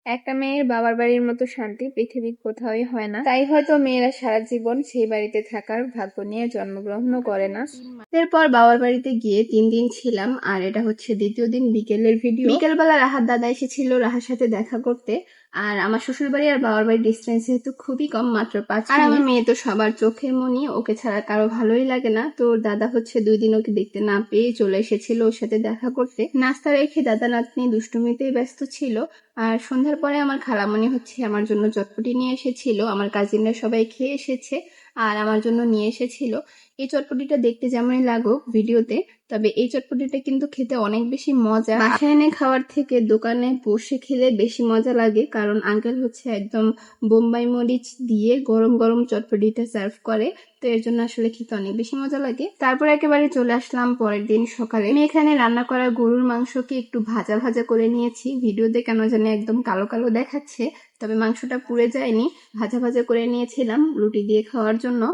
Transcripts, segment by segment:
একটা মেয়ের বাবার বাড়ির মতো শান্তি পৃথিবীর কোথাওই হয় না, তাই হয়তো মেয়েরা সারা জীবন সেই বাড়িতে থাকার ভাগ্য নিয়ে জন্মগ্রহণও করে না। এরপর বাবার বাড়িতে গিয়ে 3 দিন ছিলাম, আর এটা হচ্ছে দ্বিতীয় দিন বিকেলের ভিডিও। বিকেলবেলা রাহার দাদা এসেছিল রাহার সাথে দেখা করতে। আর আমার শ্বশুর বাড়ি আর বাবার বাড়ির ডিস্টেন্স যেহেতু খুবই কম, মাত্র 5 মিনিট। আর আমার মেয়ে তো সবার চোখের মনি, ওকে ছাড়া কারো ভালোই লাগে না। তো দাদা হচ্ছে 2 দিন ওকে দেখতে না পেয়ে চলে এসেছিল ওর সাথে দেখা করতে। নাস্তা রেখে দাদা নাতনি দুষ্টুমিতেই ব্যস্ত ছিল। আর সন্ধ্যার পরে আমার খালামণি হচ্ছে আমার জন্য চটপটি নিয়ে এসেছিল, আমার কাজিনরা সবাই খেয়ে এসেছে আর আমার জন্য নিয়ে এসেছিল। এই চটপটিটা দেখতে যেমনই লাগুক ভিডিওতে, তবে এই চটপটিটা কিন্তু খেতে অনেক বেশি মজা। বাসায় এনে খাওয়ার থেকে দোকানে বসে খেলে বেশি মজা লাগে, কারণ আঙ্কেল হচ্ছে একদম বোম্বাই মরিচ দিয়ে গরম গরম চটপটিটা সার্ভ করে। তো এর জন্য আসলে খেতে অনেক বেশি মজা লাগে। তারপর একেবারে চলে আসলাম পরের দিন সকালে। আমি এখানে রান্না করা গরুর মাংসকে একটু ভাজা ভাজা করে নিয়েছি। ভিডিওতে কেন জানি একদম কালো কালো দেখাচ্ছে, তবে মাংসটা পুড়ে যায়নি। ভাজা ভাজা করে নিয়েছিলাম রুটি দিয়ে খাওয়ার জন্য।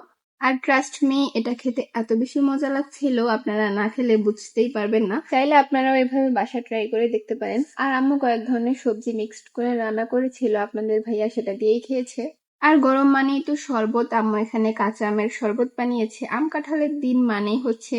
আর ট্রাস্ট মি, এটা খেতে এত বেশি মজা লাগছিল, আপনারা না খেলে বুঝতেই পারবেন না। চাইলে আপনারাও এভাবে বাসা ট্রাই করে দেখতে পারেন। আর আম্মু কয়েক ধরনের সবজি মিক্সড করে রান্না করেছিল, আপনাদের ভাইয়া সেটা দিয়েই খেয়েছে। আর গরম মানেই তো শরবত, আম্মু এখানে কাঁচা আমের শরবত বানিয়েছে। আম কাঁঠালের দিন মানেই হচ্ছে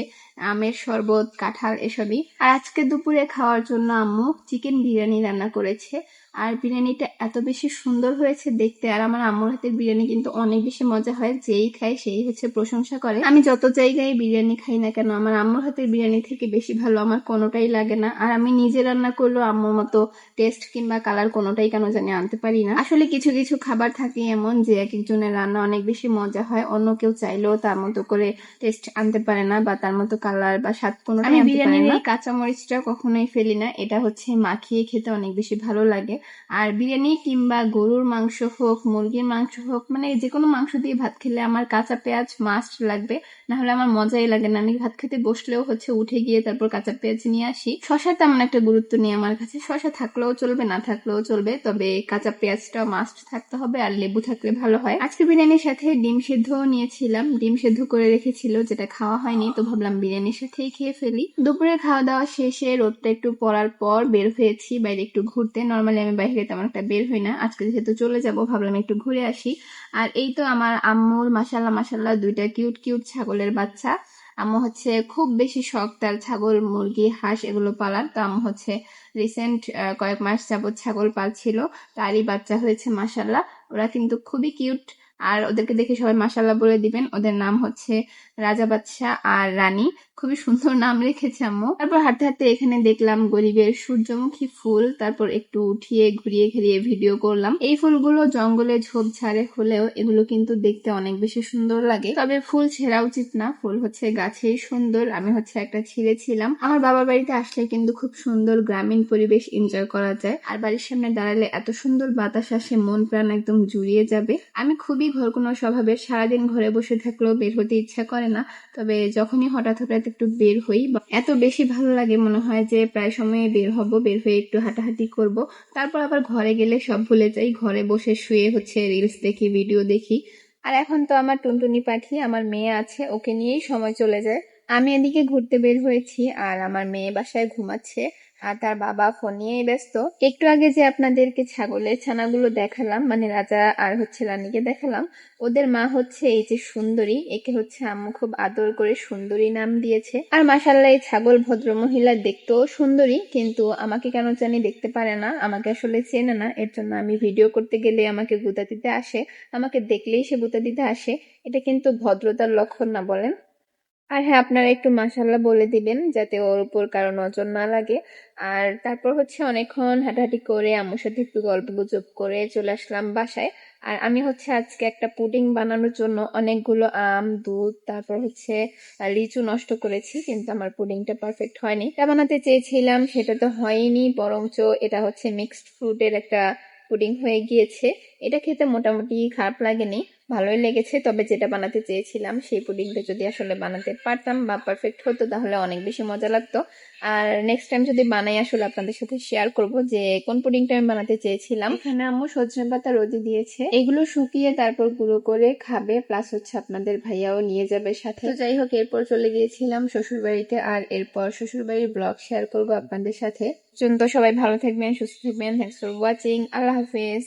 আমের শরবত, কাঁঠাল এসবই। আর আজকে দুপুরে খাওয়ার জন্য আম্মু চিকেন বিরিয়ানি রান্না করেছে। আর বিরিয়ানিটা এত বেশি সুন্দর হয়েছে দেখতে। আর আমার আম্মুর হাতের বিরিয়ানি কিন্তু অনেক বেশি মজা হয়, যেই খায় সেই হচ্ছে প্রশংসা করে। আমি যত জায়গায় বিরিয়ানি খাই না কেন, আমার আম্মুর হাতের বিরিয়ানি থেকে বেশি ভালো আমার কোনোটাই লাগে না। আর আমি নিজে রান্না করলেও আম্মুর মতো টেস্ট কিংবা কালার কোনোটাই কেন জানি আনতে পারি না। আসলে কিছু কিছু খাবার থাকে এমন যে এক একজনের রান্না অনেক বেশি মজা হয়, অন্য কেউ চাইলেও তার মতো করে টেস্ট আনতে পারে না বা তার মতো কালার বা স্বাদ কোনোটাই আনতে পারে না। আমি বিরিয়ানির এই কাঁচা মরিচটা কখনোই ফেলি না, এটা হচ্ছে মাখিয়ে খেতে অনেক বেশি ভালো লাগে। আর বিরিয়ানি কিংবা গরুর মাংস হোক, মুরগির মাংস হোক, মানে যে কোনো মাংস দিয়ে ভাত খেলে আমার কাঁচা পেঁয়াজ মাস্ট লাগবে, না হলে আমার মজাই লাগে না। আমি ভাত খেতে বসলেও হচ্ছে উঠে গিয়ে তারপর কাঁচা পেঁয়াজ নিয়ে আসি। শশা তেমন একটা গুরুত্ব নেই আমার কাছে, শশা থাকলেও চলবে না থাকলেও চলবে, তবে কাঁচা পেঁয়াজটা মাস্ট থাকতে হবে আর লেবু থাকলে ভালো হয়। আজকে বিরিয়ানির সাথে ডিম সেদ্ধও নিয়েছিলাম, ডিম সেদ্ধ করে রেখেছিল যেটা খাওয়া হয়নি, তো ভাবলাম বিরিয়ানির সাথেই খেয়ে ফেলি। দুপুরে খাওয়া দাওয়া শেষে রোদটা একটু পড়ার পর বের হয়েছি বাইরে একটু ঘুরতে। নর্মালি আমি বাইরে তেমন একটা বের হই না, আজকে যেহেতু চলে যাব ভাবলাম একটু ঘুরে আসি। আর এই তো আমার আম্মুর মাশাল্লাহ মাশাল্লাহ 2টা কিউট কিউট ছাগলের বাচ্চা। আম্মু হচ্ছে খুব বেশি শখ তার ছাগল, মুরগি, হাঁস এগুলো পালার। তো আম্মু হচ্ছে রিসেন্ট কয়েক মাস যাবত ছাগল পালছিল, তারই বাচ্চা হয়েছে মাশাল্লাহ। ওরা কিন্তু খুবই কিউট, আর ওদেরকে দেখে সবাই মাশাল্লাহ বলে দিবেন। ওদের নাম হচ্ছে রাজা বাদশা আর রানী, খুবই সুন্দর নাম রেখেছে আম্মু। তারপর হাঁটতে হাঁটতে এখানে দেখলাম গরিবের সূর্যমুখী ফুল, তারপর একটু উঠিয়ে ঘুরিয়ে ঘুরিয়ে ভিডিও করলাম। এই ফুলগুলো জঙ্গলে ঝোপঝাড়ে হলেও এগুলো কিন্তু দেখতে অনেক বেশি সুন্দর লাগে, তবে ফুল ছেঁড়া উচিত না, ফুল হচ্ছে গাছেই সুন্দর। আমি হচ্ছে একটা ছিঁড়েছিলাম। আমার বাবার বাড়িতে আসলে কিন্তু খুব সুন্দর গ্রামীণ পরিবেশ এনজয় করা যায়, আর বাড়ির সামনে দাঁড়ালে এত সুন্দর বাতাস আসে, মন প্রাণ একদম জুড়িয়ে যাবে। আমি খুবই ঘরকুনো স্বভাবের, সারাদিন ঘরে বসে থাকলেও বের হতে ইচ্ছা করে না, তবে যখনই হঠাৎ হঠাৎ একটু বের হই এত বেশি ভালো লাগে, মনে হয় যে প্রায় সময় বের হব, বের হয়ে একটু হাঁটাহাঁটি করব। তারপর আবার ঘরে গেলে সব ভুলে যাই, ঘরে বসে শুয়ে হচ্ছে রিলস দেখি, ভিডিও দেখি। আর এখন তো আমার টুনটুনি পাখি, আমার মেয়ে আছে, ওকে নিয়েই সময় চলে যায়। আমি এদিকে ঘুরতে বের হয়েছি আর আমার মেয়ে বাসায় ঘুমাচ্ছে, আর তার বাবা ফোন নিয়েই ব্যস্ত। একটু আগে যে আপনাদেরকে ছাগলের ছানাগুলো দেখালাম, মানে রাজা আর হচ্ছে রানীকে দেখালাম, ওদের মা হচ্ছে এই যে সুন্দরী, একে হচ্ছে আম্মু খুব আদর করে সুন্দরী নাম দিয়েছে। আর মাশাআল্লাহ এই ছাগল ভদ্র মহিলা দেখতেও সুন্দরী, কিন্তু আমাকে কেন জানি দেখতে পারে না, আমাকে আসলে চেনে না। এর জন্য আমি ভিডিও করতে গেলে আমাকে গুঁতা দিতে আসে, আমাকে দেখলেই সে গুঁতা দিতে আসে। এটা কিন্তু ভদ্রতার লক্ষণ না, বলেন? আর হ্যাঁ, আপনারা একটু মাশাআল্লাহ বলে দিবেন যাতে ওর উপর কারো নজর না লাগে। আর তারপর হচ্ছে অনেকক্ষণ হাঁটাহাঁটি করে আম্মুর সাথে একটু গল্প গুজব করে চলে আসলাম বাসায়। আর আমি হচ্ছে আজকে একটা পুডিং বানানোর জন্য অনেকগুলো আম, দুধ, তারপর হচ্ছে লিচু নষ্ট করেছি, কিন্তু আমার পুডিংটা পারফেক্ট হয়নি। এটা বানাতে চেয়েছিলাম, সেটা তো হয়নি, বরঞ্চ এটা হচ্ছে মিক্সড ফ্রুটের একটা পুডিং হয়ে গিয়েছে। এটা খেতে মোটামুটি খারাপ লাগেনি, ভালোই লেগেছে। তবে যেটা বানাতে চেয়েছিলাম সেই পুডিংটা যদি আসলে বানাতে পারতাম বা পারফেক্ট হতো তাহলে অনেক বেশি মজা লাগতো। আর নেক্সট টাইম যদি বানাই আসলে আপনাদের সাথে শেয়ার করব যে কোন পুডিংটা আমি বানাতে চেয়েছিলাম। এখানে আম্মু সজনে পাতা রোদে দিয়েছে, এগুলো শুকিয়ে তারপর গুঁড়ো করে খাবে, প্লাস হচ্ছে আপনাদের ভাইয়াও নিয়ে যাবে সাথে। তো যাই হোক, এরপর চলে গিয়েছিলাম শ্বশুর বাড়িতে, আর এরপর শ্বশুর বাড়ির ব্লগ শেয়ার করবো আপনাদের সাথে। পর্যন্ত সবাই ভালো থাকবেন, সুস্থ থাকবেন। Thanks for watching. Allah Hafiz.